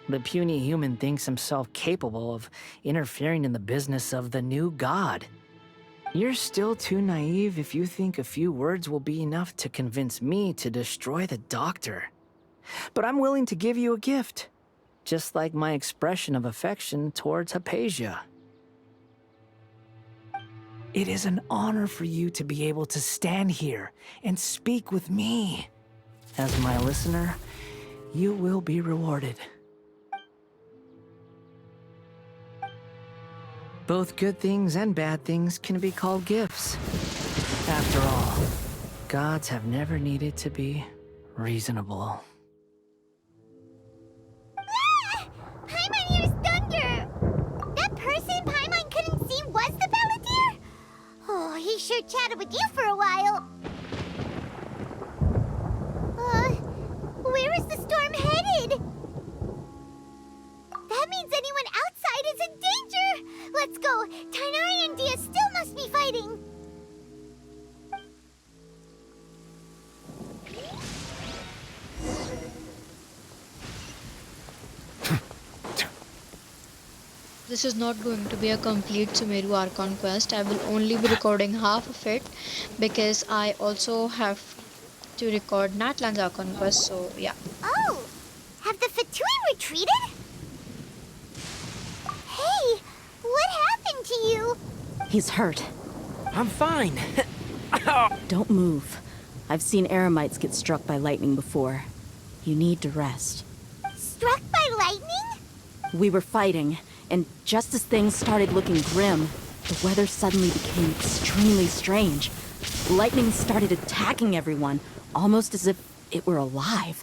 The puny human thinks himself capable of interfering in the business of the new god. You're still too naive if you think a few words will be enough to convince me to destroy the doctor. But I'm willing to give you a gift, just like my expression of affection towards Hypatia. It is an honor for you to be able to stand here and speak with me. As my listener, you will be rewarded. Both good things and bad things can be called gifts. After all, gods have never needed to be reasonable. Paimon used thunder! That person Paimon couldn't see was the Balladeer? Oh, he sure chatted with you for a while. Where is the storm headed? That means anyone outside is in danger! Let's go! Tainari and Dia still must be fighting! This is not going to be a complete Sumeru Archon quest. I will only be recording half of it because I also have to record Natlan's Archon quest, so yeah. Oh! Have the Fatui retreated? Hey! What happened to you? He's hurt. I'm fine. Don't move. I've seen Eremites get struck by lightning before. You need to rest. Struck by lightning? We were fighting, and just as things started looking grim, the weather suddenly became extremely strange. Lightning started attacking everyone, almost as if it were alive.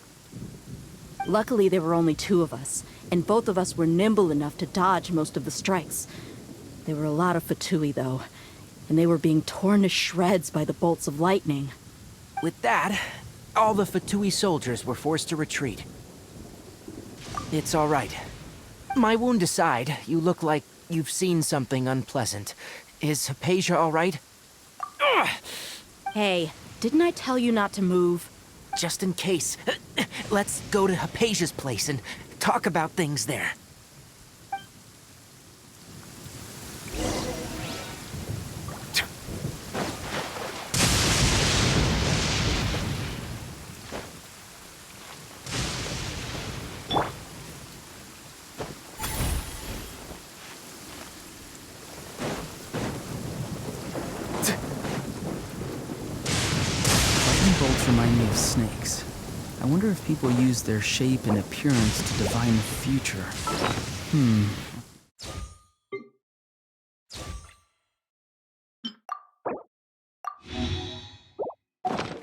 Luckily, there were only two of us, and both of us were nimble enough to dodge most of the strikes. There were a lot of Fatui, though, and they were being torn to shreds by the bolts of lightning. With that, all the Fatui soldiers were forced to retreat. It's all right. My wound aside, you look like you've seen something unpleasant. Is Hypatia all right? Ugh! Hey, didn't I tell you not to move? Just in case, let's go to Hypatia's place and talk about things there. Bolts remind me of snakes. I wonder if people use their shape and appearance to divine the future.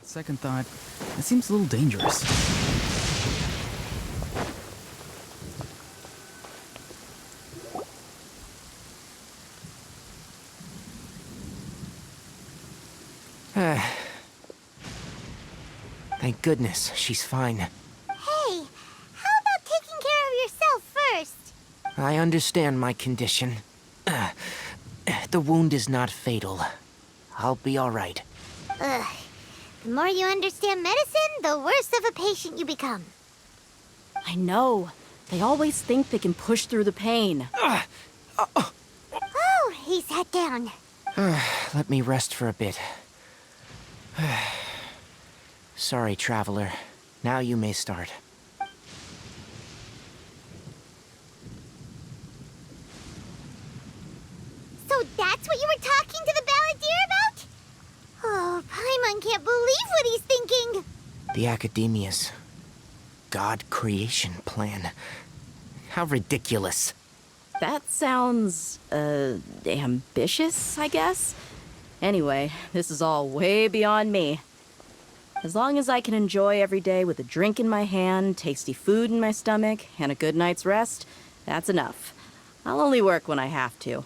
Second thought, it seems a little dangerous. Thank goodness, she's fine. Hey, how about taking care of yourself first? I understand my condition. The wound is not fatal. I'll be all right. Ugh. The more you understand medicine, the worse of a patient you become. I know. They always think they can push through the pain. Oh, he sat down. Let me rest for a bit. Sorry, traveler. Now you may start. So that's what you were talking to the Balladeer about? Oh, Paimon can't believe what he's thinking. The Academia's God creation plan. How ridiculous. That sounds, ambitious, I guess? Anyway, this is all way beyond me. As long as I can enjoy every day with a drink in my hand, tasty food in my stomach, and a good night's rest, that's enough. I'll only work when I have to.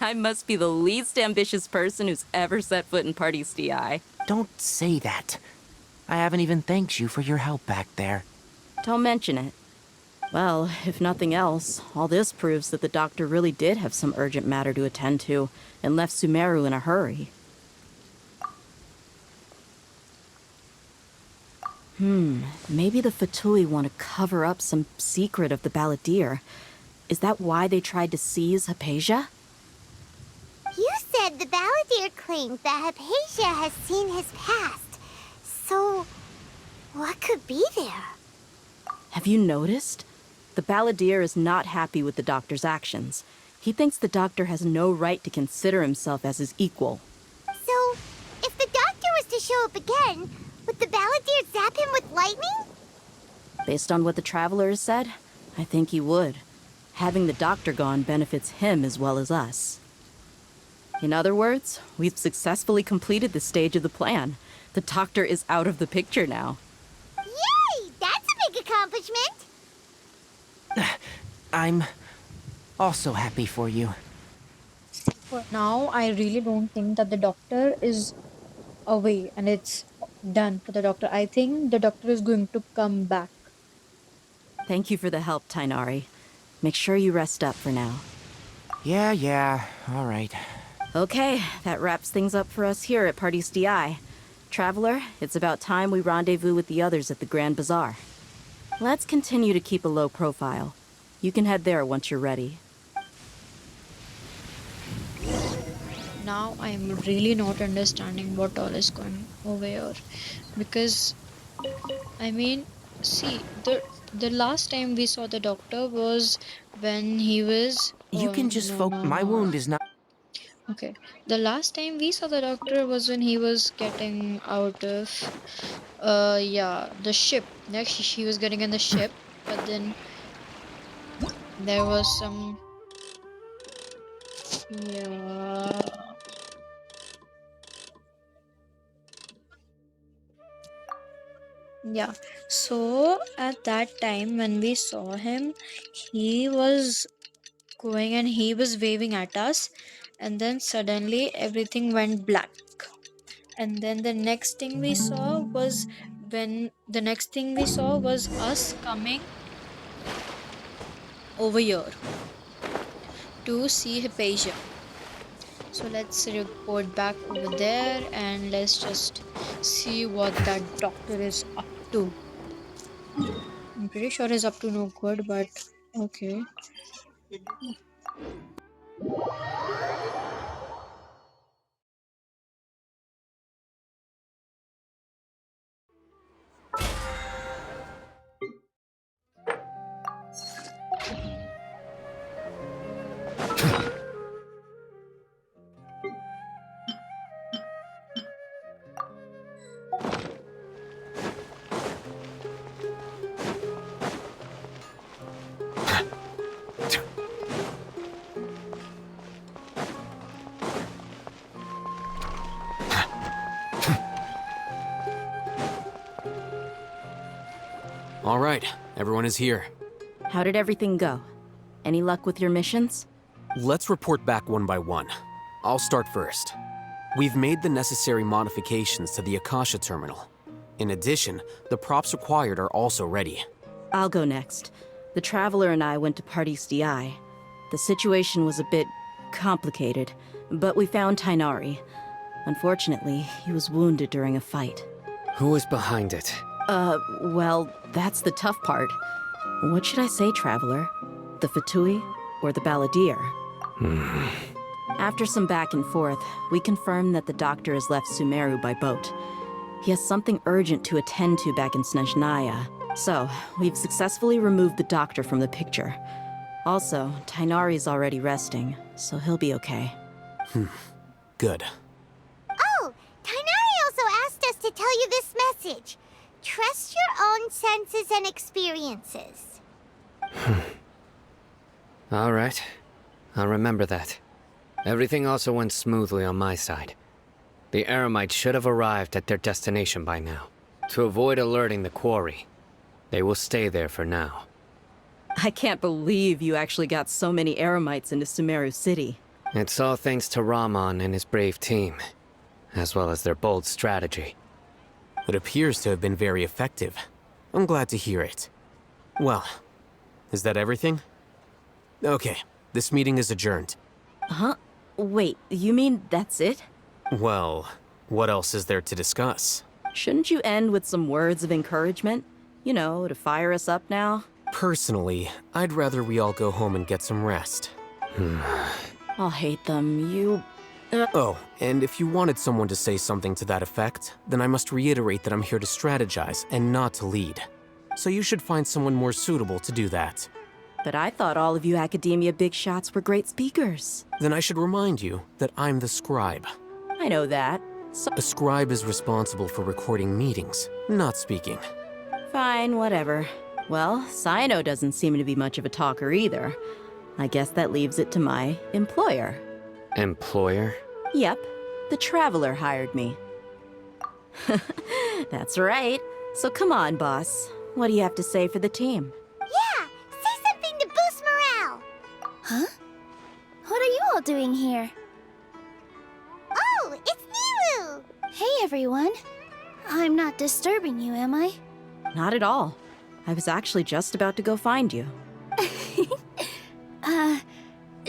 I must be the least ambitious person who's ever set foot in Party's DI. Don't say that. I haven't even thanked you for your help back there. Don't mention it. Well, if nothing else, all this proves that the doctor really did have some urgent matter to attend to, and left Sumeru in a hurry. Maybe the Fatui want to cover up some secret of the Balladeer. Is that why they tried to seize Hypatia? You said the Balladeer claimed that Hypatia has seen his past. So, what could be there? Have you noticed? The Balladeer is not happy with the Doctor's actions. He thinks the Doctor has no right to consider himself as his equal. So, if the Doctor was to show up again, would the Balladeer zap him with lightning? Based on what the Traveler has said, I think he would. Having the Doctor gone benefits him as well as us. In other words, we've successfully completed this stage of the plan. The Doctor is out of the picture now. Yay! That's a big accomplishment! I'm also happy for you. For now, I really don't think that the doctor is away and it's done for the doctor. I think the doctor is going to come back. Thank you for the help, Tainari. Make sure you rest up for now. Yeah, all right. Okay, that wraps things up for us here at Party's DI. Traveler, it's about time we rendezvous with the others at the Grand Bazaar. Let's continue to keep a low profile. You can head there once you're ready. Now I am really not understanding what all is going over here, because I mean, see, the last time we saw the doctor was when he was. You can just my wound is not. Okay, the last time we saw the doctor was when he was getting out of yeah, the ship. Next he was getting in the ship, but then there was some, yeah, yeah. So at that time when we saw him, he was going and he was waving at us, and then suddenly everything went black. And then the next thing we saw was us coming over here to see Hypatia. So let's report back over there and let's just see what that doctor is up to. I'm pretty sure he's up to no good, but okay. All right, everyone is here. How did everything go? Any luck with your missions? Let's report back one by one. I'll start first. We've made the necessary modifications to the Akasha terminal. In addition, the props required are also ready. I'll go next. The Traveler and I went to Party's DI. The situation was a bit complicated, but we found Tainari. Unfortunately, he was wounded during a fight. Who is behind it? Well, that's the tough part. What should I say, Traveler? The Fatui or the Balladeer? After some back and forth, we confirmed that the Doctor has left Sumeru by boat. He has something urgent to attend to back in Snezhnaya. So, we've successfully removed the Doctor from the picture. Also, Tainari's already resting, so he'll be okay. Good. Oh, Tainari also asked us to tell you this message. Trust your own senses and experiences. All right. I'll remember that. Everything also went smoothly on my side. The Eremites should have arrived at their destination by now. To avoid alerting the quarry, they will stay there for now. I can't believe you actually got so many Eremites into Sumeru City. It's all thanks to Rahman and his brave team, as well as their bold strategy. It appears to have been very effective. I'm glad to hear it. Well, is that everything? Okay, this meeting is adjourned. Huh? Wait, you mean that's it? Well, what else is there to discuss? Shouldn't you end with some words of encouragement? You know, to fire us up now? Personally, I'd rather we all go home and get some rest. I'll hate them. You... Oh, and if you wanted someone to say something to that effect, then I must reiterate that I'm here to strategize and not to lead. So you should find someone more suitable to do that. But I thought all of you academia big shots were great speakers. Then I should remind you that I'm the scribe. I know that. So A scribe is responsible for recording meetings, not speaking. fine, whatever. Well, Cyno doesn't seem to be much of a talker either. I guess that leaves it to my employer. Employer? Yep, the Traveler hired me. That's right. So come on, boss. What do you have to say for the team? Yeah, say something to boost morale. Huh? What are you all doing here? Oh, it's Nilu! Hey, everyone. I'm not disturbing you, am I? Not at all. I was actually just about to go find you.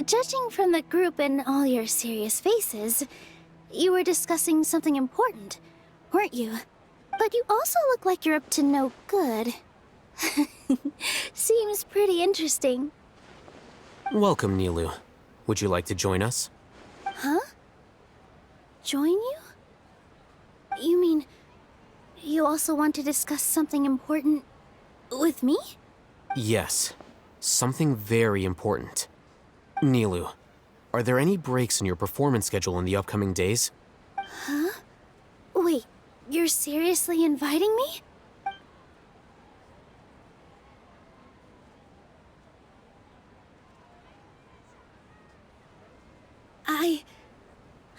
Judging from the group and all your serious faces, you were discussing something important, weren't you? But you also look like you're up to no good. Seems pretty interesting. Welcome, Nilu. Would you like to join us? Huh? Join you? You mean you also want to discuss something important with me? Yes. Something very important. Nilu, are there any breaks in your performance schedule in the upcoming days? Huh? Wait, you're seriously inviting me?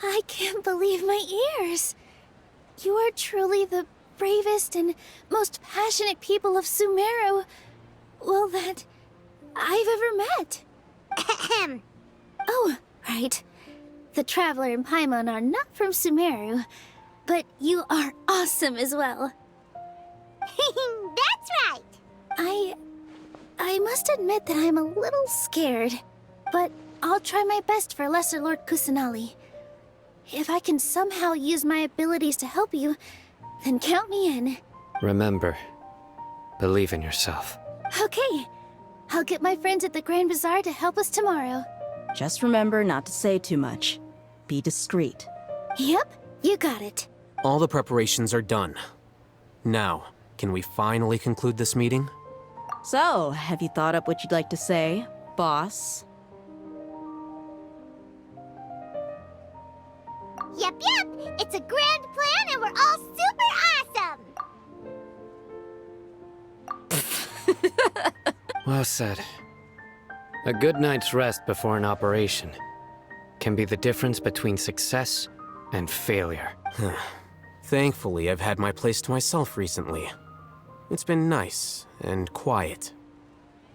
I can't believe my ears. You are truly the bravest and most passionate people of Sumeru, well, that I've ever met. Ahem. Oh, right. The Traveler and Paimon are not from Sumeru, but you are awesome as well. That's right. I must admit that I'm a little scared, but I'll try my best for Lesser Lord Kusanali. If I can somehow use my abilities to help you, then count me in. Remember, believe in yourself. Okay. I'll get my friends at the Grand Bazaar to help us tomorrow. Just remember not to say too much. Be discreet. Yep, you got it. All the preparations are done. Now, can we finally conclude this meeting? So, have you thought up what you'd like to say, boss? Yep. It's a grand plan and we're all super awesome. Well said. A good night's rest before an operation can be the difference between success and failure. Thankfully, I've had my place to myself recently. It's been nice and quiet.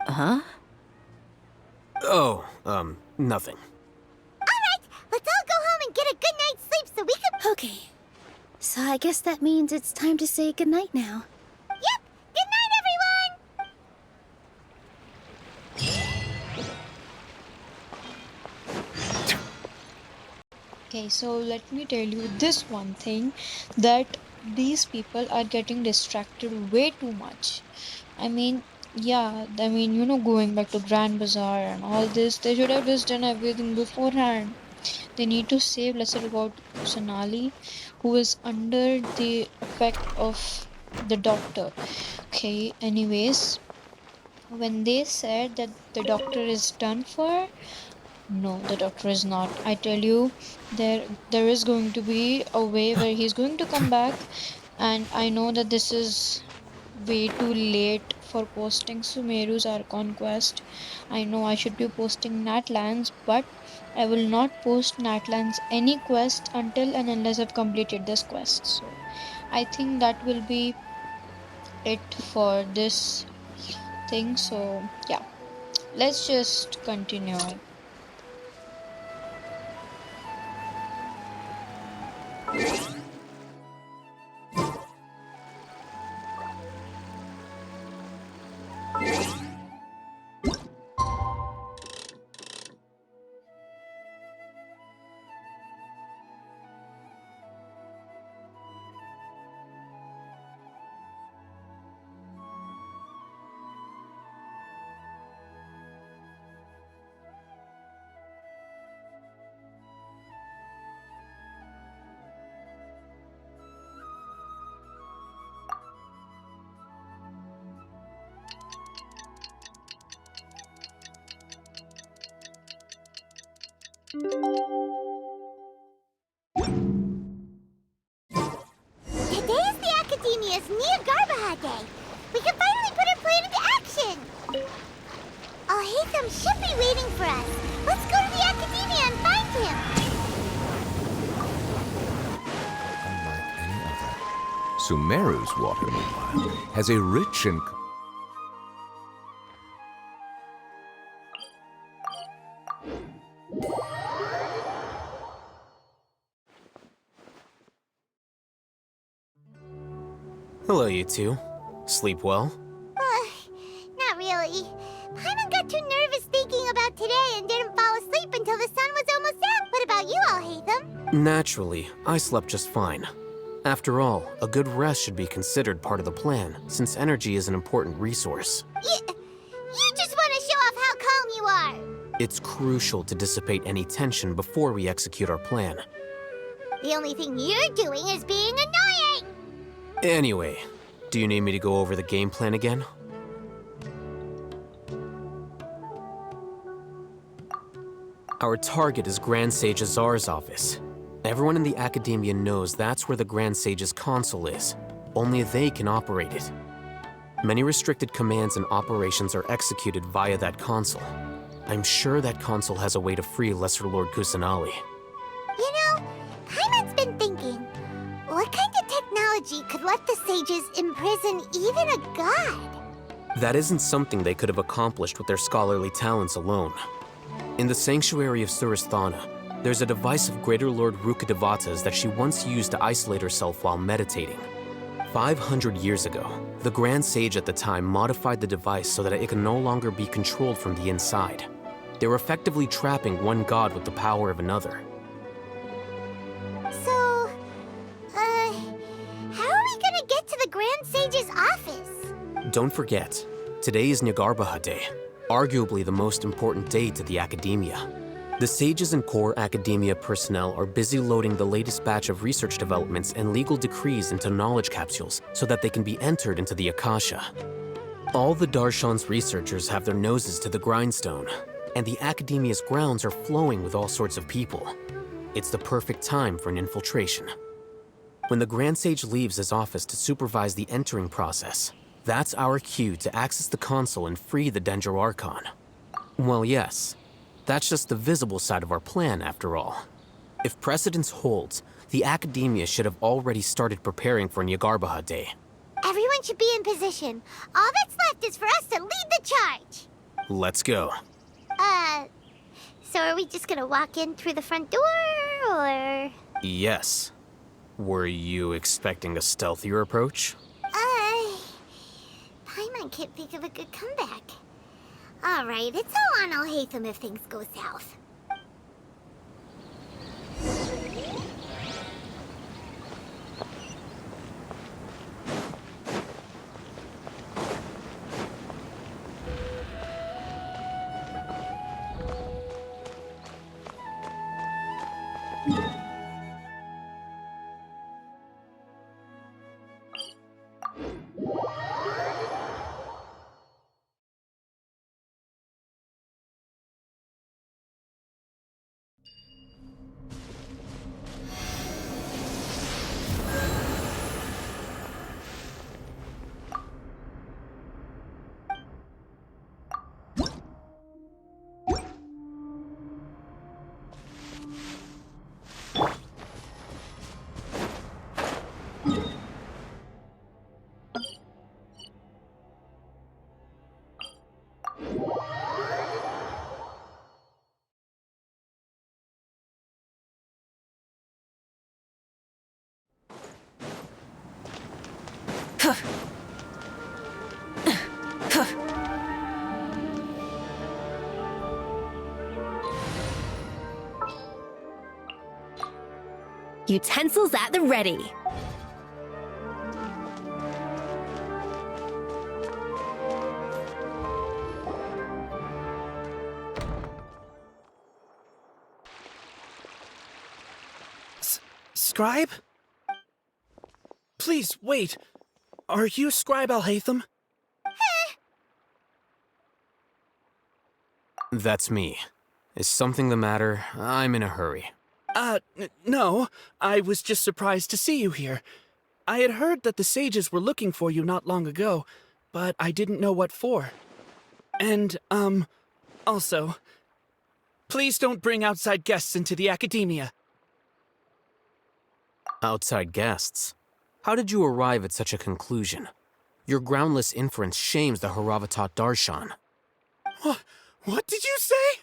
Huh? Oh, nothing. Let's all go home and get a good night's sleep so we can... Okay. So I guess that means it's time to say goodnight now. Yep! Good night, everyone! Okay, so let me tell you this one thing, that these people are getting distracted way too much. I mean, yeah, going back to Grand Bazaar and all this, they should have just done everything beforehand. They need to save Lesser Lord Kusanali, who is under the effect of the doctor. Okay, anyways, when they said that the doctor is done for, no, the doctor is not. I tell you, there is going to be a way where he's going to come back, and I know that this is way too late for posting Sumeru's Archon quest. I know I should be posting Natlands, but I will not post Natlands any quest until and unless I've completed this quest. So I think that will be it for this thing. So yeah, let's just continue. Today is the Academia's Neogarbaha Day. We can finally put our plan into action. Alhaitham should be waiting for us. Let's go to the Academia and find him. Unlike any other, Sumeru's water, meanwhile, has a rich and... Hello, you two. Sleep well? Not really. Paimon got too nervous thinking about today and didn't fall asleep until the sun was almost out. What about you, Alhaitham? Naturally, I slept just fine. After all, a good rest should be considered part of the plan, since energy is an important resource. You just want to show off how calm you are. It's crucial to dissipate any tension before we execute our plan. The only thing you're doing is being annoying. Anyway, do you need me to go over the game plan again? Our target is Grand Sage Azar's office. Everyone in the Academia knows that's where the Grand Sage's console is. Only they can operate it. Many restricted commands and operations are executed via that console. I'm sure that console has a way to free Lesser Lord Kusanali. You know, Paimon's been thinking, what kind of technology could let the sages imprison even a god? That isn't something they could have accomplished with their scholarly talents alone. In the Sanctuary of Suristhana, there's a device of Greater Lord Rukkhadevata's that she once used to isolate herself while meditating. 500 years ago, the Grand Sage at the time modified the device so that it could no longer be controlled from the inside. They were effectively trapping one god with the power of another. So, how are we gonna get to the Grand Sage's office? Don't forget, today is Nyargarbaha Day, arguably the most important day to the Academia. The sages and core Academia personnel are busy loading the latest batch of research developments and legal decrees into knowledge capsules so that they can be entered into the Akasha. All the Darshan's researchers have their noses to the grindstone, and the Academia's grounds are flowing with all sorts of people. It's the perfect time for an infiltration. When the Grand Sage leaves his office to supervise the entering process, that's our cue to access the console and free the Sumeru Archon. Well, yes. That's just the visible side of our plan, after all. If precedence holds, the Academia should have already started preparing for Nyargarbaha Day. Everyone should be in position. All that's left is for us to lead the charge. Let's go. So are we just gonna walk in through the front door, or...? Yes. Were you expecting a stealthier approach? Paimon can't think of a good comeback. Alright, it's all on Alhaitham if things go south. Utensils at the ready. Scribe? Please, wait. Are you Scribe Alhaitham? That's me. Is something the matter? I'm in a hurry. No. I was just surprised to see you here. I had heard that the sages were looking for you not long ago, but I didn't know what for. And, also, please don't bring outside guests into the academia. Outside guests? How did you arrive at such a conclusion? Your groundless inference shames the Haravatat Darshan. What did you say?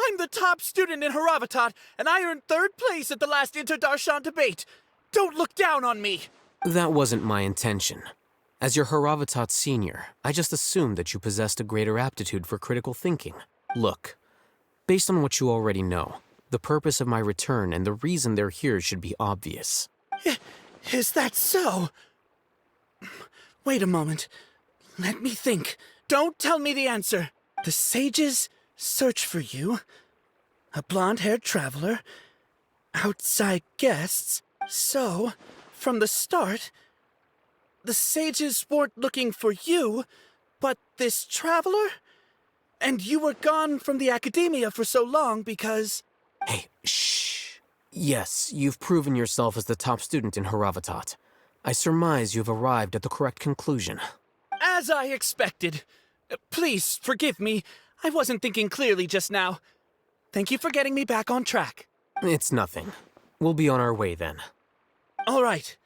I'm the top student in Haravatat, and I earned 3rd place at the last Inter-Darshan debate. Don't look down on me! That wasn't my intention. As your Haravatat senior, I just assumed that you possessed a greater aptitude for critical thinking. Look, based on what you already know, the purpose of my return and the reason they're here should be obvious. Is that so? Wait a moment. Let me think. Don't tell me the answer. The sages search for you. A blonde-haired traveler. Outside guests. So, from the start, the sages weren't looking for you, but this traveler? And you were gone from the academia for so long because... Hey, shh. Yes, you've proven yourself as the top student in Haravatat. I surmise you've arrived at the correct conclusion. As I expected. Please, forgive me. I wasn't thinking clearly just now. Thank you for getting me back on track. It's nothing. We'll be on our way then. All right.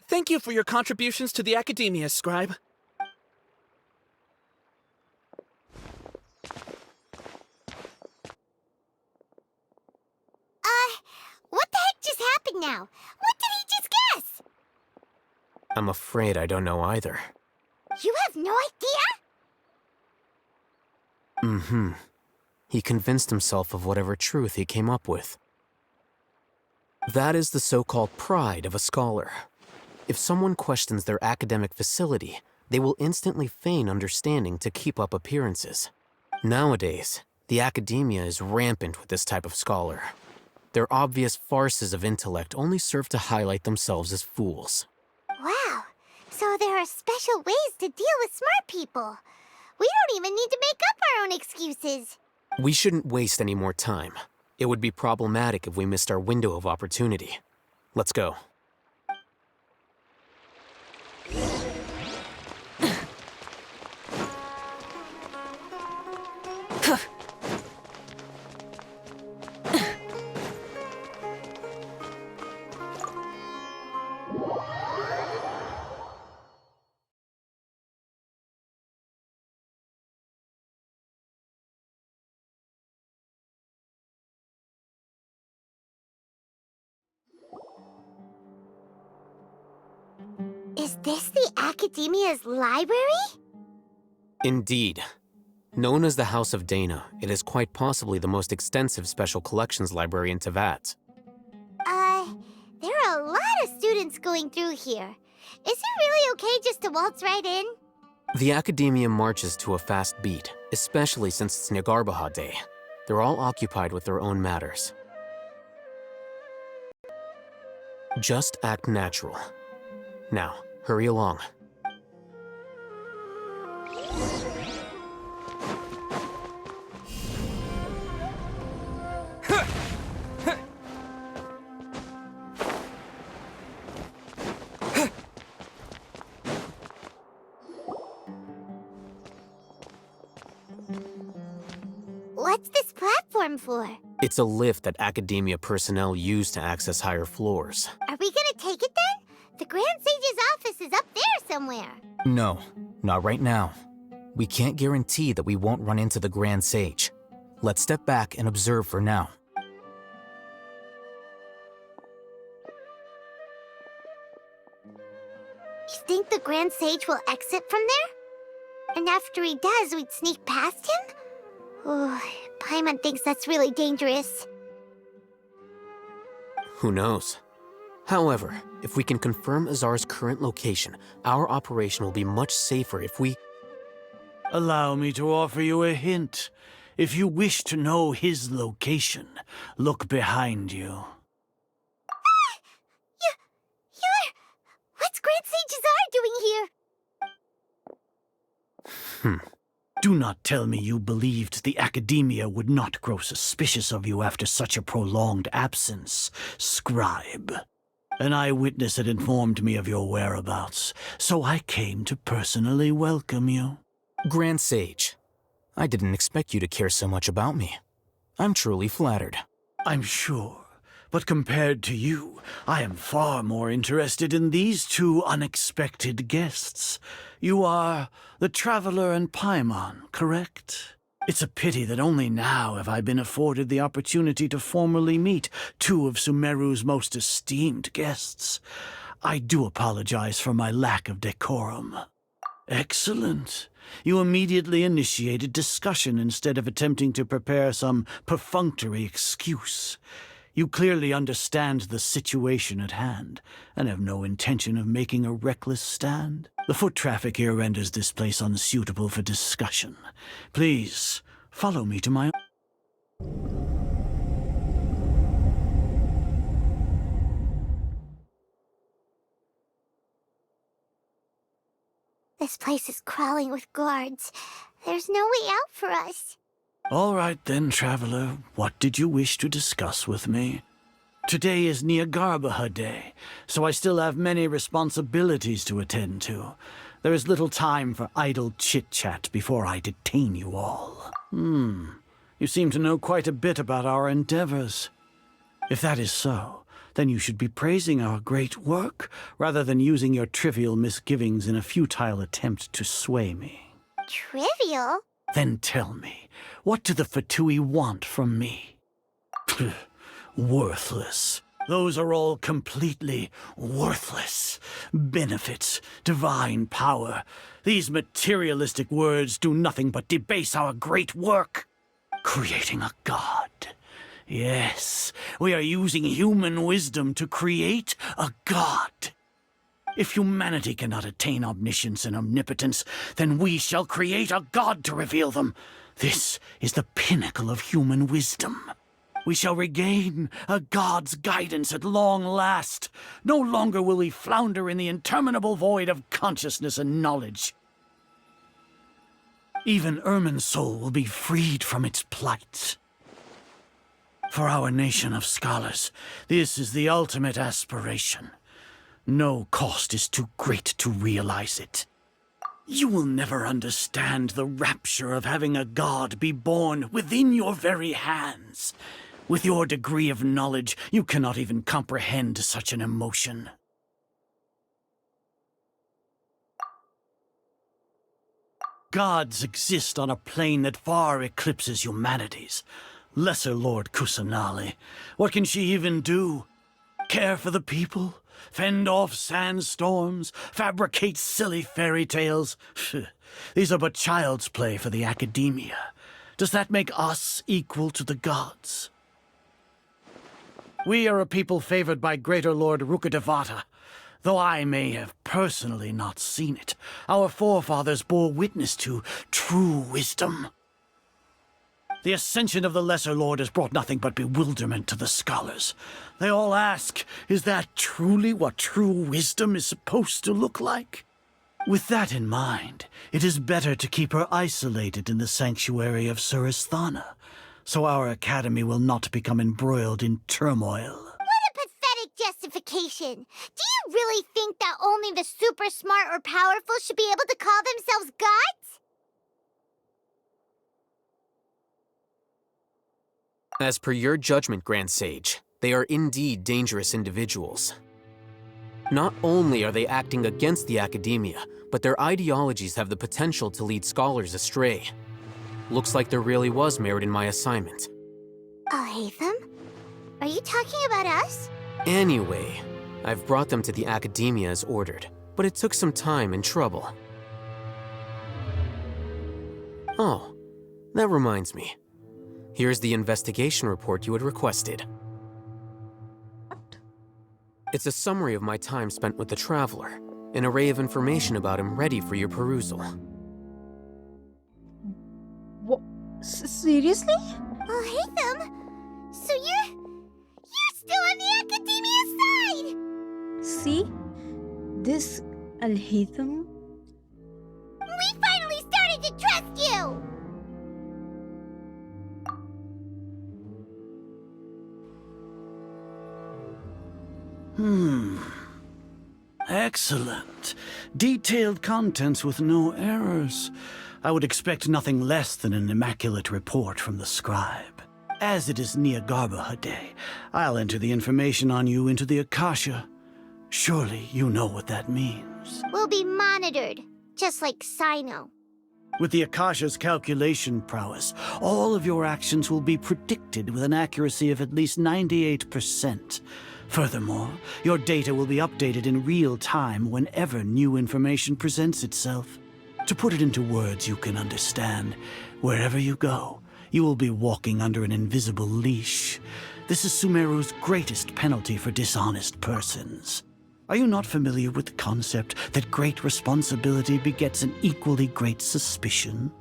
Thank you for your contributions to the academia, Scribe. What the heck just happened now? What did he just guess? I'm afraid I don't know either. You have no idea? Mm-hmm. He convinced himself of whatever truth he came up with. That is the so-called pride of a scholar. If someone questions their academic facility, they will instantly feign understanding to keep up appearances. Nowadays, the academia is rampant with this type of scholar. Their obvious farces of intellect only serve to highlight themselves as fools. Wow. So there are special ways to deal with smart people. We don't even need to make up our own excuses. We shouldn't waste any more time. It would be problematic if we missed our window of opportunity. Let's go. Is this the Academia's library? Indeed. Known as the House of Dana, it is quite possibly the most extensive special collections library in Teyvat. There are a lot of students going through here. Is it really okay just to waltz right in? The Academia marches to a fast beat, especially since it's Nagarbaha Day. They're all occupied with their own matters. Just act natural. Now, hurry along. What's this platform for? It's a lift that Academia personnel use to access higher floors. Are we gonna take it then? The Grand Sage's office is up there somewhere. No, not right now. We can't guarantee that we won't run into the Grand Sage. Let's step back and observe for now. You think the Grand Sage will exit from there? And after he does, we'd sneak past him? Oh, Paimon thinks that's really dangerous. Who knows? However, if we can confirm Azar's current location, our operation will be much safer if we... Allow me to offer you a hint. If you wish to know his location, look behind you. What's Grand Sage Azar doing here? Do not tell me you believed the Academia would not grow suspicious of you after such a prolonged absence, scribe. An eyewitness had informed me of your whereabouts, so I came to personally welcome you. Grand Sage, I didn't expect you to care so much about me. I'm truly flattered. I'm sure. But compared to you, I am far more interested in these two unexpected guests. You are the Traveler and Paimon, correct? It's a pity that only now have I been afforded the opportunity to formally meet two of Sumeru's most esteemed guests. I do apologize for my lack of decorum. Excellent. You immediately initiated discussion instead of attempting to prepare some perfunctory excuse. You clearly understand the situation at hand, and have no intention of making a reckless stand. The foot traffic here renders this place unsuitable for discussion. Please, follow me to my... This place is crawling with guards. There's no way out for us. All right then, Traveler. What did you wish to discuss with me? Today is Niagarbaha Day, so I still have many responsibilities to attend to. There is little time for idle chit-chat before I detain you all. You seem to know quite a bit about our endeavors. If that is so, then you should be praising our great work, rather than using your trivial misgivings in a futile attempt to sway me. Trivial? Then tell me, what do the Fatui want from me? Worthless. Those are all completely worthless. Benefits, divine power. These materialistic words do nothing but debase our great work. Creating a god. Yes, we are using human wisdom to create a god. If humanity cannot attain omniscience and omnipotence, then we shall create a god to reveal them. This is the pinnacle of human wisdom. We shall regain a god's guidance at long last. No longer will we flounder in the interminable void of consciousness and knowledge. Even Ermin's soul will be freed from its plight. For our nation of scholars, this is the ultimate aspiration. No cost is too great to realize it. You will never understand the rapture of having a god be born within your very hands. With your degree of knowledge, you cannot even comprehend such an emotion. Gods exist on a plane that far eclipses humanity's. Lesser Lord Kusanali, what can she even do? Care for the people? Fend off sandstorms? Fabricate silly fairy tales? These are but child's play for the Academia. Does that make us equal to the gods? We are a people favored by Greater Lord Rukadevata. Though I may have personally not seen it, our forefathers bore witness to true wisdom. The ascension of the Lesser Lord has brought nothing but bewilderment to the scholars. They all ask, is that truly what true wisdom is supposed to look like? With that in mind, it is better to keep her isolated in the sanctuary of Suristhana, so our academy will not become embroiled in turmoil. What a pathetic justification! Do you really think that only the super smart or powerful should be able to call themselves gods? As per your judgment, Grand Sage, they are indeed dangerous individuals. Not only are they acting against the Academia, but their ideologies have the potential to lead scholars astray. Looks like there really was merit in my assignment. Alhaitham? Are you talking about us? Anyway, I've brought them to the Academia as ordered, but it took some time and trouble. Oh, that reminds me. Here's the investigation report you had requested. It's a summary of my time spent with the Traveler, an array of information about him ready for your perusal. What? Seriously? Alhaitham? So you're still on the Academia side! See? This Alhaitham? We finally started to trust you! Excellent. Detailed contents with no errors. I would expect nothing less than an immaculate report from the scribe. As it is Niagarbaha Day, I'll enter the information on you into the Akasha. Surely you know what that means. We'll be monitored, just like Sino. With the Akasha's calculation prowess, all of your actions will be predicted with an accuracy of at least 98%. Furthermore, your data will be updated in real time whenever new information presents itself. To put it into words you can understand, wherever you go, you will be walking under an invisible leash. This is Sumeru's greatest penalty for dishonest persons. Are you not familiar with the concept that great responsibility begets an equally great suspicion?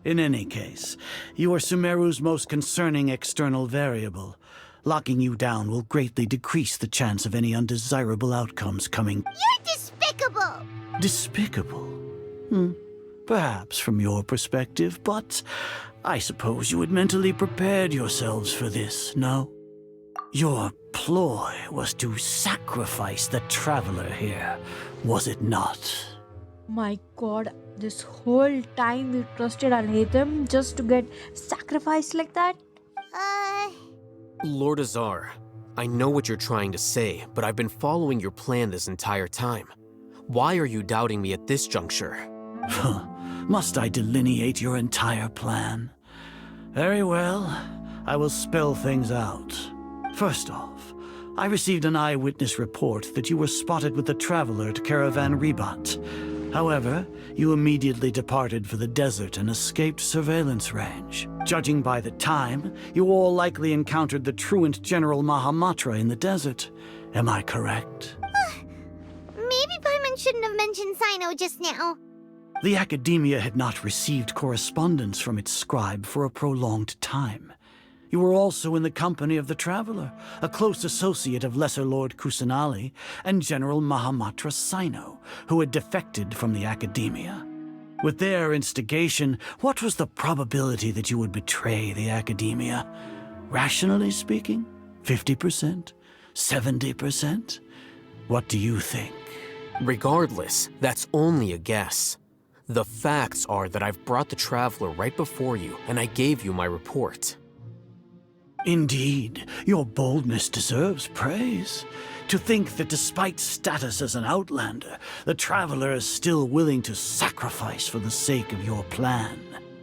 In any case, you are Sumeru's most concerning external variable. Locking you down will greatly decrease the chance of any undesirable outcomes coming. You're despicable! Despicable? Perhaps from your perspective, but I suppose you had mentally prepared yourselves for this, no? Your ploy was to sacrifice the traveler here, was it not? My god, this whole time we trusted Alhaitham just to get sacrificed like that? Lord Azar, I know what you're trying to say, but I've been following your plan this entire time. Why are you doubting me at this juncture? Must I delineate your entire plan? Very well, I will spell things out. First off, I received an eyewitness report that you were spotted with the traveler at Caravan Ribat. However, you immediately departed for the desert and escaped surveillance range. Judging by the time, you all likely encountered the truant General Mahamatra in the desert. Am I correct? Maybe Paimon shouldn't have mentioned Sino just now. The Academia had not received correspondence from its scribe for a prolonged time. You were also in the company of the Traveler, a close associate of Lesser Lord Kusanali and General Mahamatra Sino, who had defected from the Academia. With their instigation, what was the probability that you would betray the Academia? Rationally speaking, 50%? 70%? What do you think? Regardless, that's only a guess. The facts are that I've brought the Traveler right before you, and I gave you my report. Indeed, your boldness deserves praise. To think that despite status as an outlander, the Traveler is still willing to sacrifice for the sake of your plan.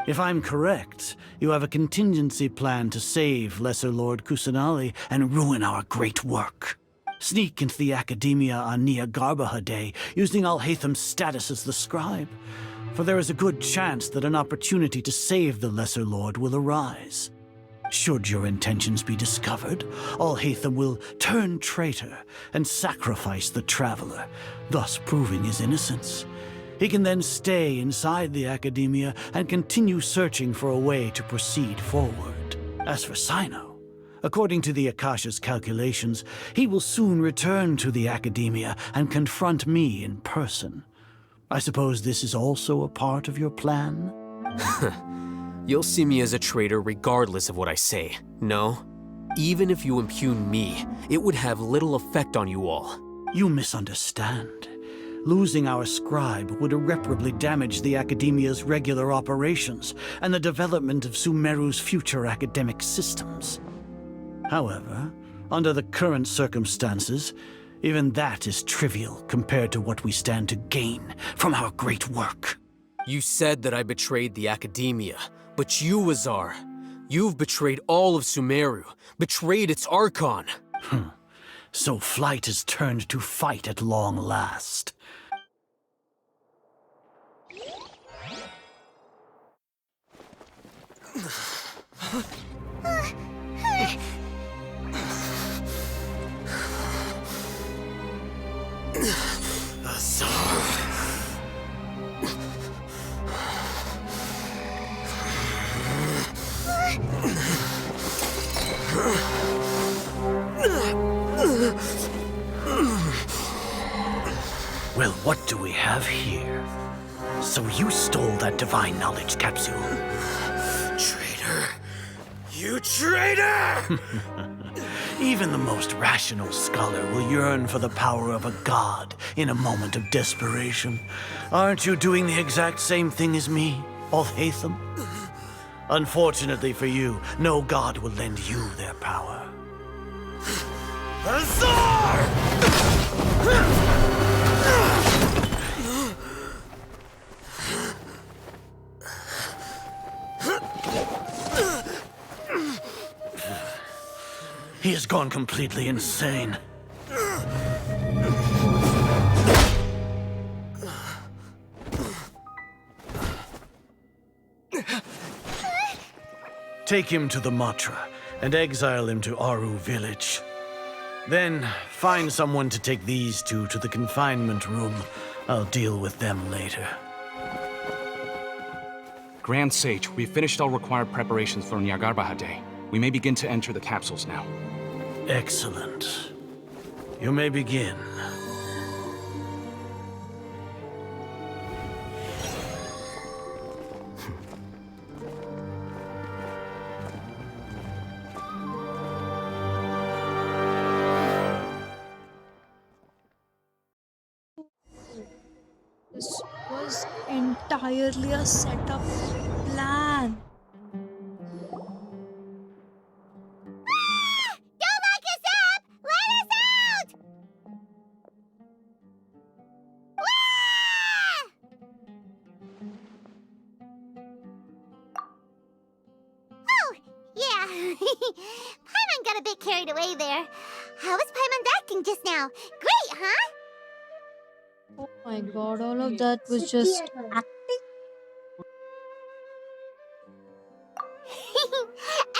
If I'm correct, you have a contingency plan to save Lesser Lord Kusanali and ruin our great work. Sneak into the Academia on Niagarbaha Day, using Alhaitham's status as the scribe. For there is a good chance that an opportunity to save the Lesser Lord will arise. Should your intentions be discovered, Alhaitham will turn traitor and sacrifice the Traveler, thus proving his innocence. He can then stay inside the Academia and continue searching for a way to proceed forward. As for Sino, according to the Akasha's calculations, he will soon return to the Academia and confront me in person. I suppose this is also a part of your plan? You'll see me as a traitor regardless of what I say, no? Even if you impugn me, it would have little effect on you all. You misunderstand. Losing our scribe would irreparably damage the Academia's regular operations and the development of Sumeru's future academic systems. However, under the current circumstances, even that is trivial compared to what we stand to gain from our great work. You said that I betrayed the Academia, but you, Azar, you've betrayed all of Sumeru, betrayed its Archon. So flight has turned to fight at long last. Well, what do we have here? So you stole that divine knowledge capsule. Traitor! You traitor! Even the most rational scholar will yearn for the power of a god in a moment of desperation. Aren't you doing the exact same thing as me, Alhaitham? Unfortunately for you, no god will lend you their power. Azar! He has gone completely insane. Take him to the Matra and exile him to Aru village. Then find someone to take these two to the confinement room. I'll deal with them later. Grand Sage, we've finished all required preparations for Nyargarbaha Day. We may begin to enter the capsules now. Excellent. You may begin. This was entirely a setup plan. Don't lock us up! Let us out! Oh, yeah. Paimon got a bit carried away there. How was Paimon's acting just now? Great, huh? Oh my god, all of that was just acting.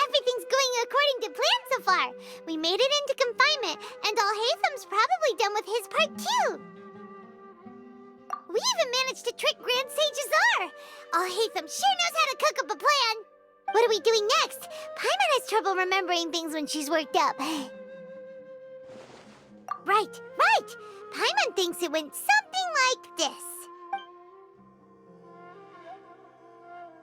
Everything's going according to plan so far. We made it into confinement, and Alhaitham's probably done with his part too. We even managed to trick Grand Sage Azar. Alhaitham sure knows how to cook up a plan. What are we doing next? Paimon has trouble remembering things when she's worked up. Right. Paimon thinks it went something like this.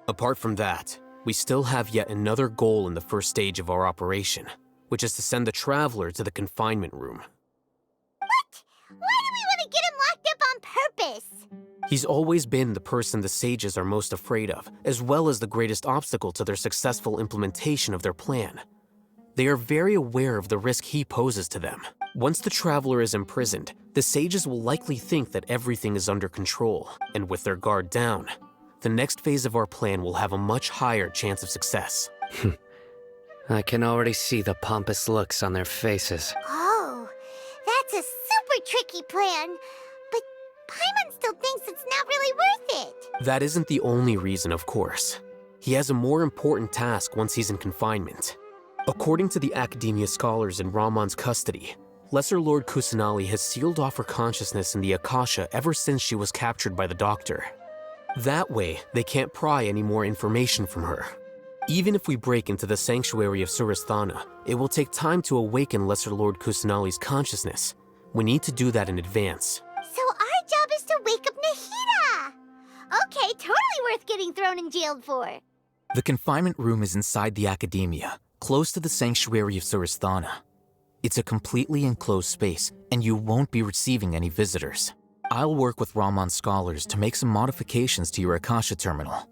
Apart from that, we still have yet another goal in the first stage of our operation, which is to send the Traveler to the confinement room. What? Why do we want to get him locked up on purpose? He's always been the person the sages are most afraid of, as well as the greatest obstacle to their successful implementation of their plan. They are very aware of the risk he poses to them. Once the Traveler is imprisoned, the sages will likely think that everything is under control, and with their guard down, the next phase of our plan will have a much higher chance of success. I can already see the pompous looks on their faces. Oh, that's a super tricky plan. But Paimon still thinks it's not really worth it. That isn't the only reason, of course. He has a more important task once he's in confinement. According to the Academia scholars in Ramon's custody, Lesser Lord Kusanali has sealed off her consciousness in the Akasha ever since she was captured by the Doctor. That way, they can't pry any more information from her. Even if we break into the sanctuary of Suristhana, it will take time to awaken Lesser Lord Kusanali's consciousness. We need to do that in advance. So our job is to wake up Nahida! Okay, totally worth getting thrown and jailed for. The confinement room is inside the Academia, close to the sanctuary of Suristhana. It's a completely enclosed space, and you won't be receiving any visitors. I'll work with Ramon's scholars to make some modifications to your Akasha terminal.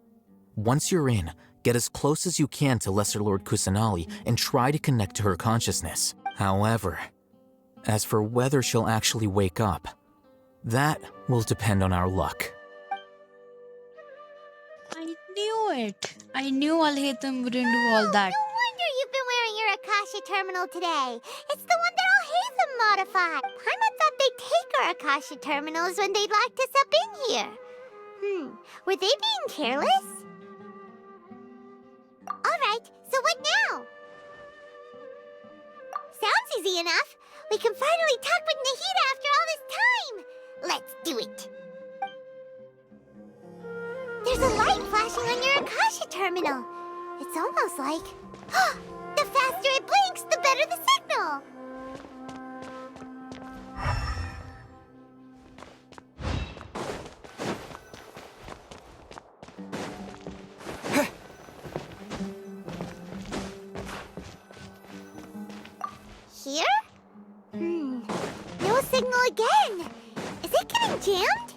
Once you're in, get as close as you can to Lesser Lord Kusanali and try to connect to her consciousness. However, as for whether she'll actually wake up, that will depend on our luck. I knew it. I knew Alhaitham wouldn't do all that. No wonder you've been wearing your Akasha terminal today. It's the one that Alhaitham modified. Paimon thought they'd take our Akasha terminals when they locked us up in here. Were they being careless? Alright, so what now? Sounds easy enough. We can finally talk with Nahida after all this time. Let's do it. There's a light flashing on your Akasha terminal. It's almost like... the faster it blinks, the better the signal. here? No signal again. Is it getting jammed?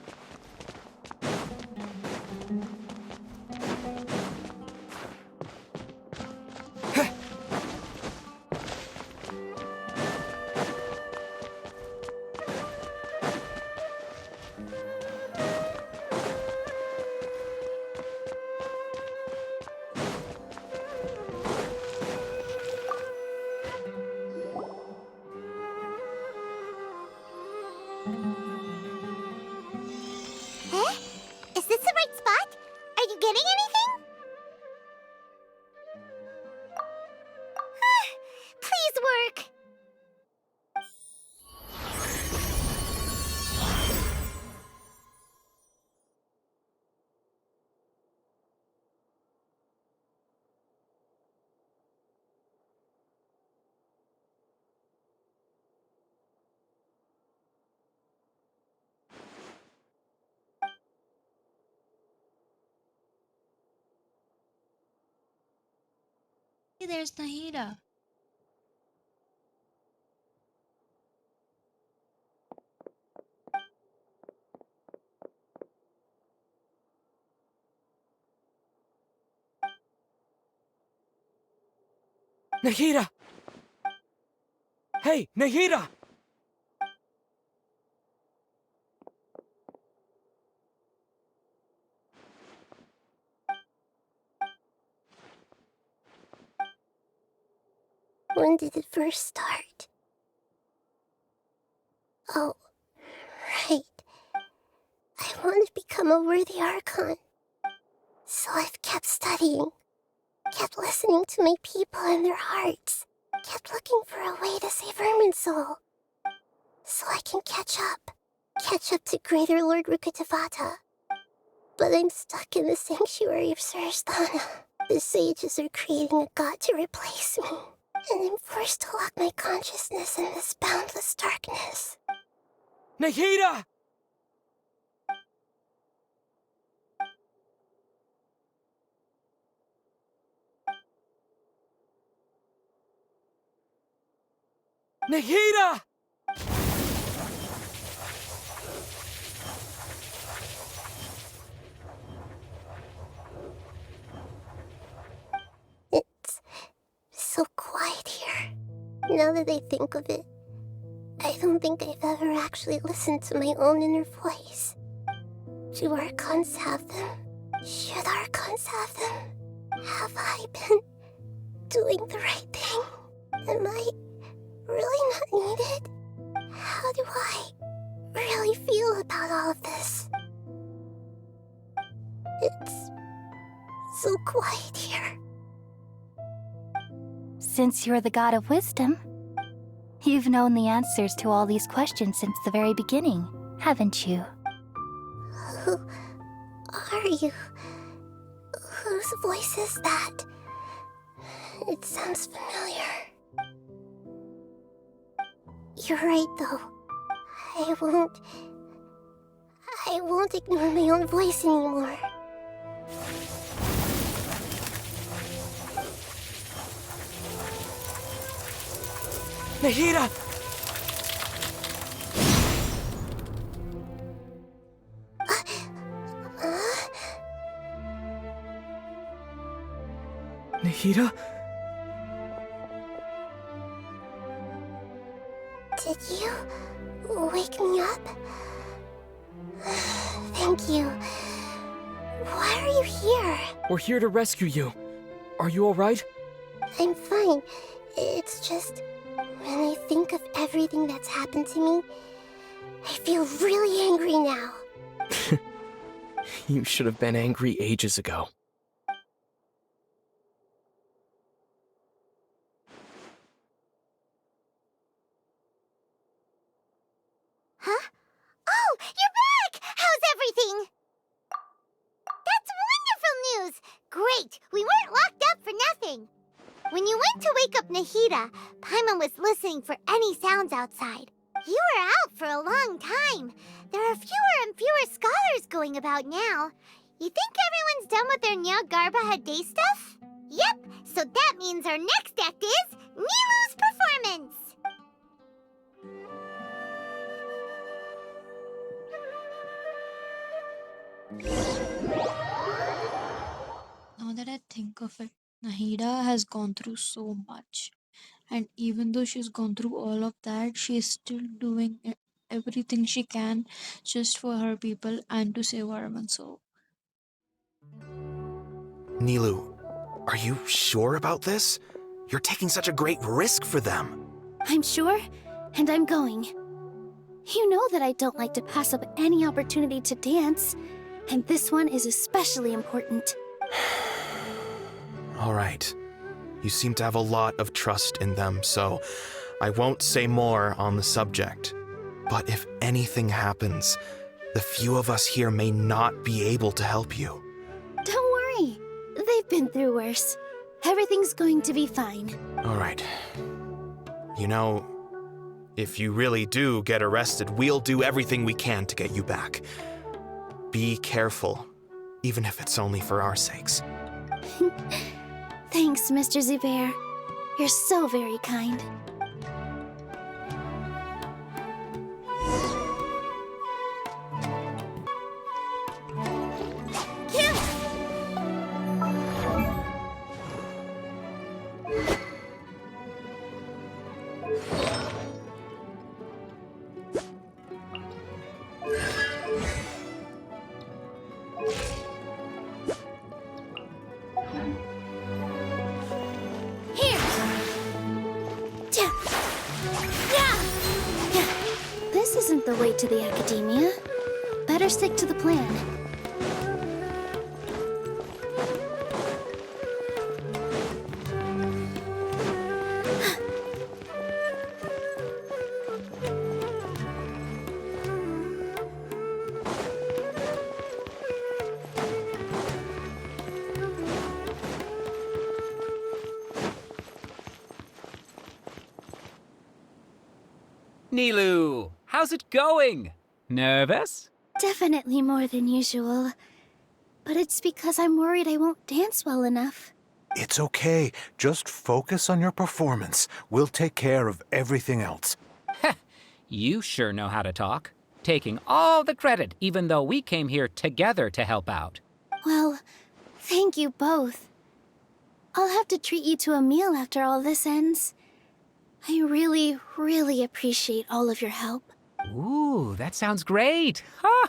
Huh? Is this the right spot? Are you getting anything? Please work. Hey, there's Nahida. Nahida! Hey, Nahida! When did it first start? Oh, right. I want to become a worthy Archon. So I've kept studying, kept listening to my people and their hearts, kept looking for a way to save Irminsul. So I can catch up to Greater Lord Rukkhadevata. But I'm stuck in the sanctuary of Surasthana. The sages are creating a god to replace me, and I'm forced to lock my consciousness in this boundless darkness. Nahida! Nahida! It's so quiet here. Now that I think of it, I don't think I've ever actually listened to my own inner voice. Do Archons have them? Should Archons have them? Have I been doing the right thing? Am I really not needed? How do I really feel about all of this? It's so quiet here. Since you're the god of wisdom, you've known the answers to all these questions since the very beginning, haven't you? Who are you? Whose voice is that? It sounds familiar. You're right, though. I won't ignore my own voice anymore. Nahida! Nahida? Did you wake me up? Thank you. Why are you here? We're here to rescue you. Are you alright? I'm fine. It's just, when I think of everything that's happened to me, I feel really angry now. You should have been angry ages ago. Huh? Oh, you're back! How's everything? That's wonderful news! Great! We weren't locked up for nothing! When you went to wake up Nahida, Paimon was listening for any sounds outside. You were out for a long time. There are fewer and fewer scholars going about now. You think everyone's done with their Nyagarbha Day stuff? Yep, so that means our next act is Nilu's performance! Now that I think of it, Nahida has gone through so much. And even though she's gone through all of that, she's still doing everything she can just for her people and to save Araman. So, Nilu, are you sure about this? You're taking such a great risk for them. I'm sure, and I'm going. You know that I don't like to pass up any opportunity to dance, and this one is especially important. All right. You seem to have a lot of trust in them, so I won't say more on the subject. But if anything happens, the few of us here may not be able to help you. Don't worry. They've been through worse. Everything's going to be fine. All right. You know, if you really do get arrested, we'll do everything we can to get you back. Be careful, even if it's only for our sakes. Thanks, Mr. Zubair. You're so very kind. This isn't the way to the academia. Better stick to the plan. Nilu, how's it going? Nervous? Definitely more than usual. But it's because I'm worried I won't dance well enough. It's okay. Just focus on your performance. We'll take care of everything else. You sure know how to talk. Taking all the credit, even though we came here together to help out. Well, thank you both. I'll have to treat you to a meal after all this ends. I really, really appreciate all of your help. Ooh, that sounds great. Huh?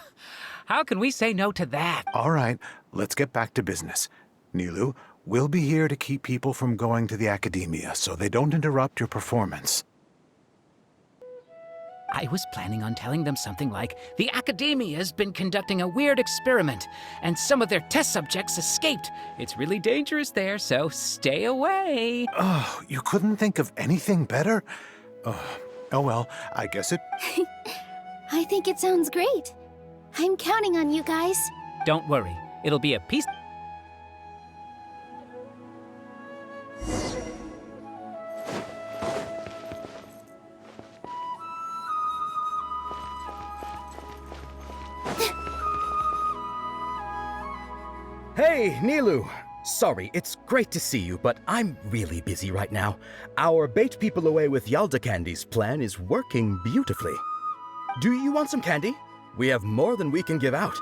How can we say no to that? All right, let's get back to business. Nilu, we'll be here to keep people from going to the academia so they don't interrupt your performance. I was planning on telling them something like, the Academia's been conducting a weird experiment, and some of their test subjects escaped. It's really dangerous there, so stay away. Oh, you couldn't think of anything better? Oh well, I guess it... I think it sounds great. I'm counting on you guys. Don't worry, it'll be a piece... Hey, Nilu! Sorry, it's great to see you, but I'm really busy right now. Our Bait People Away with Yalda Candies plan is working beautifully. Do you want some candy? We have more than we can give out.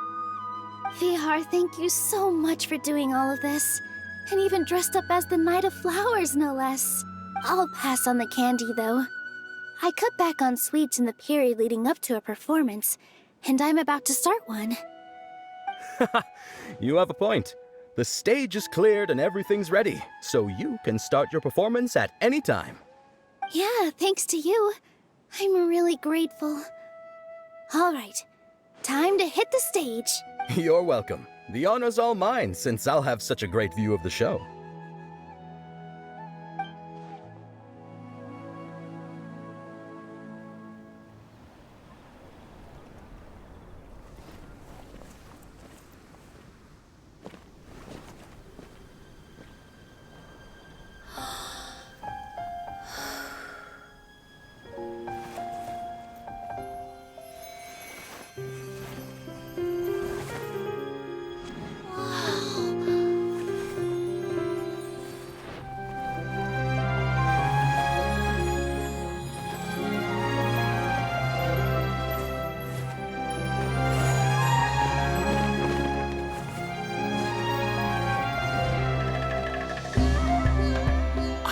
Vihar, thank you so much for doing all of this. And even dressed up as the Knight of Flowers, no less. I'll pass on the candy, though. I cut back on sweets in the period leading up to a performance, and I'm about to start one. You have a point. The stage is cleared and everything's ready, so you can start your performance at any time. Yeah, thanks to you. I'm really grateful. All right, time to hit the stage. You're welcome. The honor's all mine, since I'll have such a great view of the show.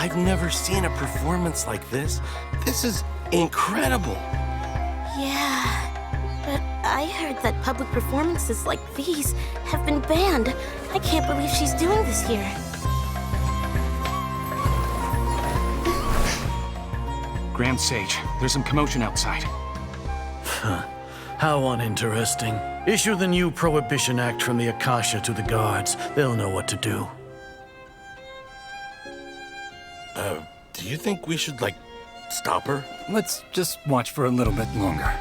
I've never seen a performance like this. This is incredible. Yeah, but I heard that public performances like these have been banned. I can't believe she's doing this here. Grand Sage, there's some commotion outside. How uninteresting. Issue the new Prohibition Act from the Akasha to the guards. They'll know what to do. Do you think we should, like, stop her? Let's just watch for a little bit longer.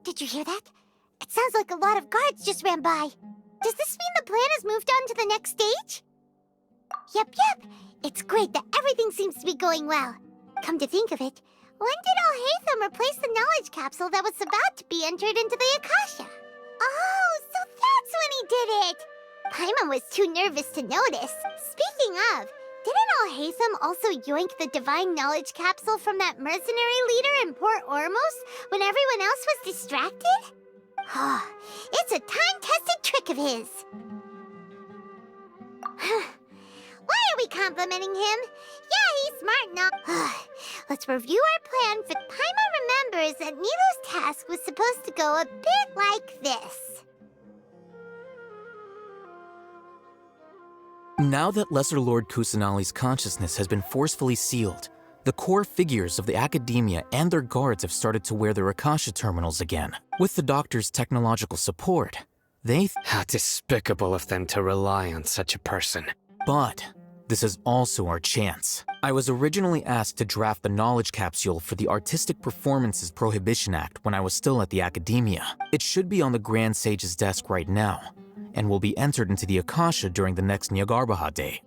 Did you hear that? It sounds like a lot of guards just ran by. Does this mean the plan has moved on to the next stage? Yep. It's great that everything seems to be going well. Come to think of it, when did Alhaitham replace the knowledge capsule that was about to be entered into the Akasha? Oh, so that's when he did it! Paimon was too nervous to notice. Speaking of, didn't Alhaitham also yoink the divine knowledge capsule from that mercenary leader in Port Ormos when everyone else was distracted? Oh, it's a time-tested trick of his. Why are we complimenting him? Yeah, he's smart enough. Let's review our plan. Paimon remembers that Nilou's task was supposed to go a bit like this. Now that Lesser Lord Kusanali's consciousness has been forcefully sealed, the core figures of the Academia and their guards have started to wear their Akasha terminals again. With the Doctor's technological support, they... How despicable of them to rely on such a person. But this is also our chance. I was originally asked to draft the knowledge capsule for the Artistic Performances Prohibition Act when I was still at the Academia. It should be on the Grand Sage's desk right now, and will be entered into the Akasha during the next Nyargarbaha Day.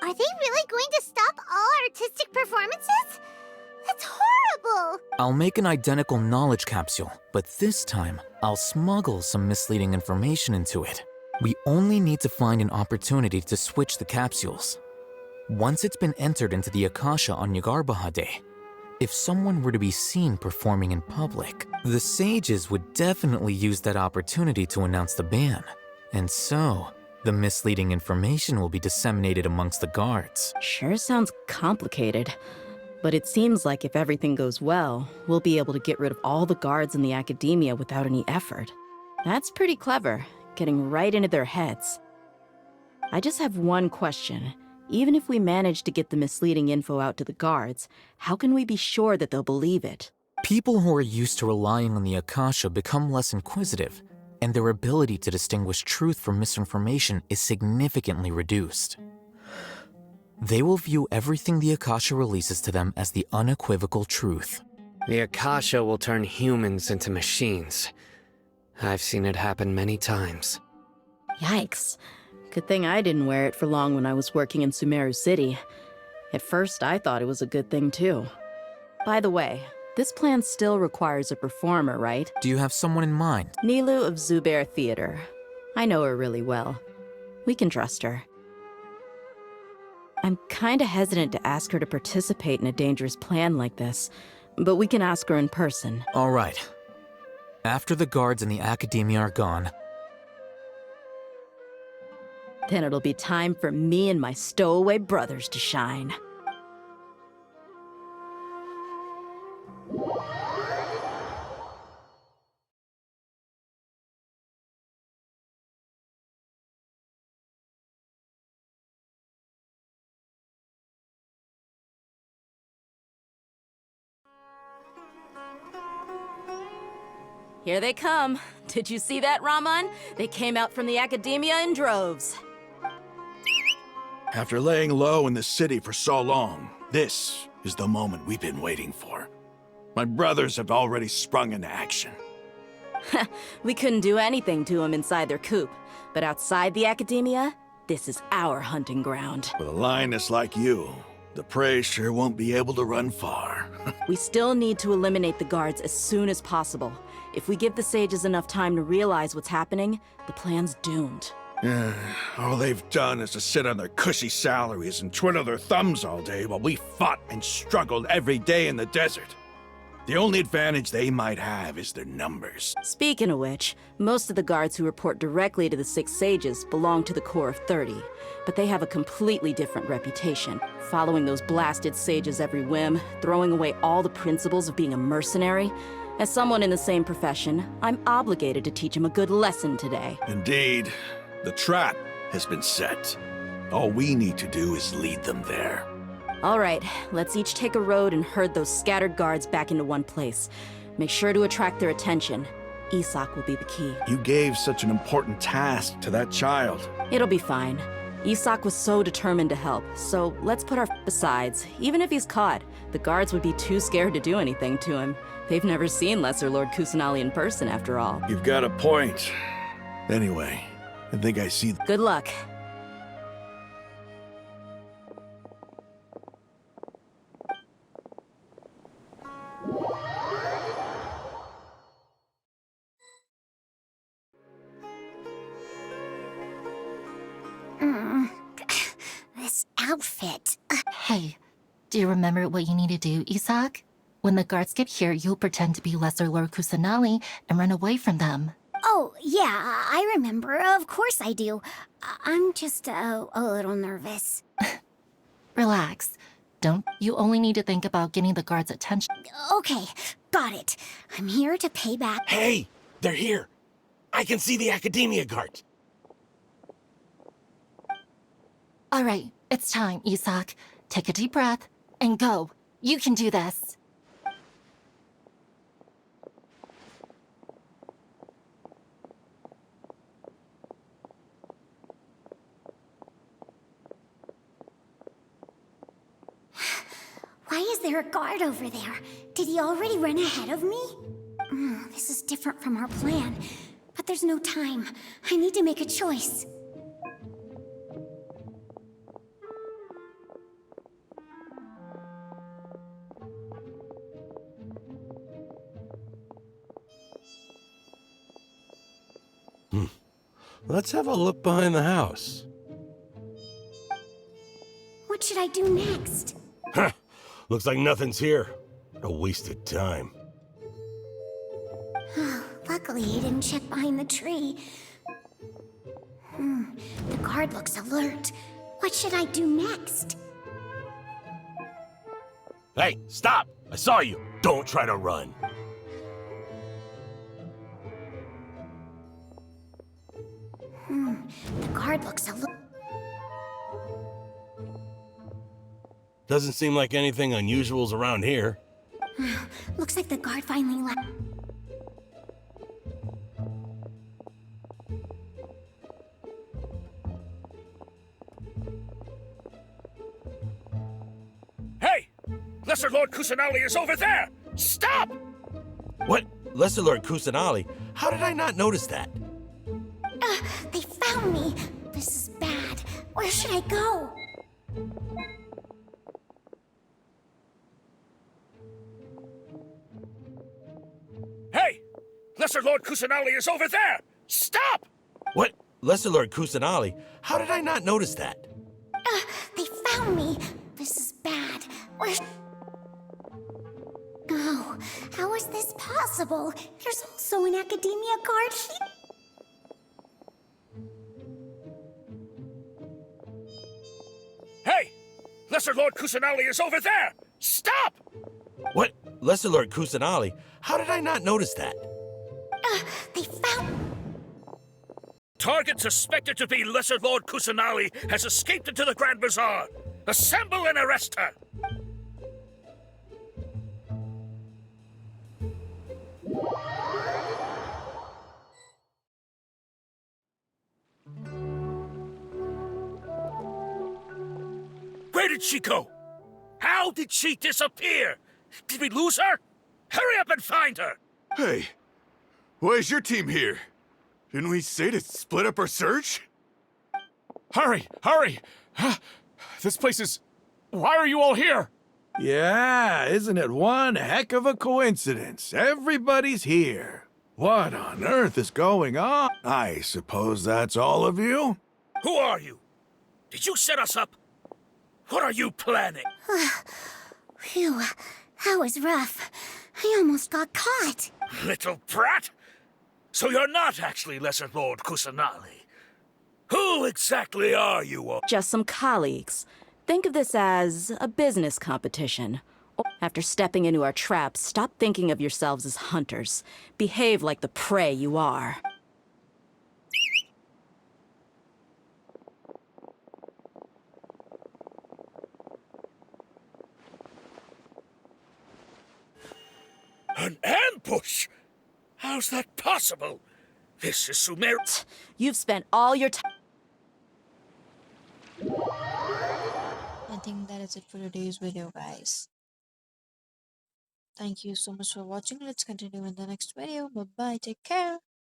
Are they really going to stop all artistic performances? That's horrible! I'll make an identical knowledge capsule, but this time, I'll smuggle some misleading information into it. We only need to find an opportunity to switch the capsules. Once it's been entered into the Akasha on Nyargarbaha Day, if someone were to be seen performing in public, the sages would definitely use that opportunity to announce the ban. And so, the misleading information will be disseminated amongst the guards. Sure sounds complicated, but it seems like if everything goes well, we'll be able to get rid of all the guards in the Academia without any effort. That's pretty clever, getting right into their heads. I just have one question. Even if we manage to get the misleading info out to the guards, how can we be sure that they'll believe it? People who are used to relying on the Akasha become less inquisitive, and their ability to distinguish truth from misinformation is significantly reduced. They will view everything the Akasha releases to them as the unequivocal truth. The Akasha will turn humans into machines. I've seen it happen many times. Yikes. Good thing I didn't wear it for long when I was working in Sumeru City. At first, I thought it was a good thing too. By the way, this plan still requires a performer, right? Do you have someone in mind? Nilou of Zubair Theater. I know her really well. We can trust her. I'm kinda hesitant to ask her to participate in a dangerous plan like this, but we can ask her in person. All right. After the guards and the Academia are gone, then it'll be time for me and my stowaway brothers to shine. Here they come. Did you see that, Raman? They came out from the Academia in droves. After laying low in the city for so long, this is the moment we've been waiting for. My brothers have already sprung into action. We couldn't do anything to them inside their coop. But outside the Academia, this is our hunting ground. With a lioness like you, the prey sure won't be able to run far. We still need to eliminate the guards as soon as possible. If we give the sages enough time to realize what's happening, the plan's doomed. All they've done is to sit on their cushy salaries and twiddle their thumbs all day while we fought and struggled every day in the desert. The only advantage they might have is their numbers. Speaking of which, most of the guards who report directly to the Six Sages belong to the Corps of 30, but they have a completely different reputation, following those blasted sages every whim, throwing away all the principles of being a mercenary. As someone in the same profession, I'm obligated to teach them a good lesson today. Indeed, the trap has been set. All we need to do is lead them there. All right, let's each take a road and herd those scattered guards back into one place. Make sure to attract their attention. Isak will be the key. You gave such an important task to that child. It'll be fine. Isak was so determined to help, so let's put our besides. Even if he's caught, the guards would be too scared to do anything to him. They've never seen Lesser Lord Kusanali in person, after all. You've got a point. Anyway, I think I see... Good luck. This outfit. Hey, do you remember what you need to do, Isak? When the guards get here, you'll pretend to be Lesser Lord Kusanali and run away from them. Oh, yeah, I remember. Of course I do. I'm just a little nervous. Relax. Don't. You only need to think about getting the guards' attention. Okay, got it. I'm here to pay back. Hey, they're here. I can see the Academia guards. All right, it's time, Isak. Take a deep breath and go. You can do this. Why is there a guard over there? Did he already run ahead of me? This is different from our plan. But there's no time. I need to make a choice. Let's have a look behind the house. What should I do next? Huh. Looks like nothing's here. A wasted time. Luckily, he didn't check behind the tree. The guard looks alert. What should I do next? Hey, stop! I saw you! Don't try to run. The guard looks alert. Doesn't seem like anything unusual's around here. Looks like the guard finally left. Hey! Lesser Lord Kusanali is over there! Stop! What? Lesser Lord Kusanali? How did I not notice that? They found me! This is bad. Where should I go? Hey! Lesser Lord Kusanali is over there! Stop! What? Lesser Lord Kusanali? How did I not notice that? They found me! This is bad. Where... Oh, how is this possible? There's also an Academia guard here. Hey! Lesser Lord Kusanali is over there! Stop! What? Lesser Lord Kusanali? How did I not notice that? They found... Target suspected to be Lesser Lord Kusanali has escaped into the Grand Bazaar. Assemble and arrest her! Where did she go? How did she disappear? Did we lose her? Hurry up and find her! Hey, why is your team here? Didn't we say to split up our search? Hurry! Hurry! This place is... Why are you all here? Yeah, isn't it one heck of a coincidence? Everybody's here. What on earth is going on? I suppose that's all of you? Who are you? Did you set us up? What are you planning? Phew, that was rough. I almost got caught. Little brat! So you're not actually Lesser Lord Kusanali. Who exactly are you all? Just some colleagues. Think of this as a business competition. After stepping into our traps, stop thinking of yourselves as hunters. Behave like the prey you are. An ambush? How's that possible? This is Sumeru. You've spent all your time. I think that is it for today's video, guys. Thank you so much for watching. Let's continue in the next video. Bye bye. Take care.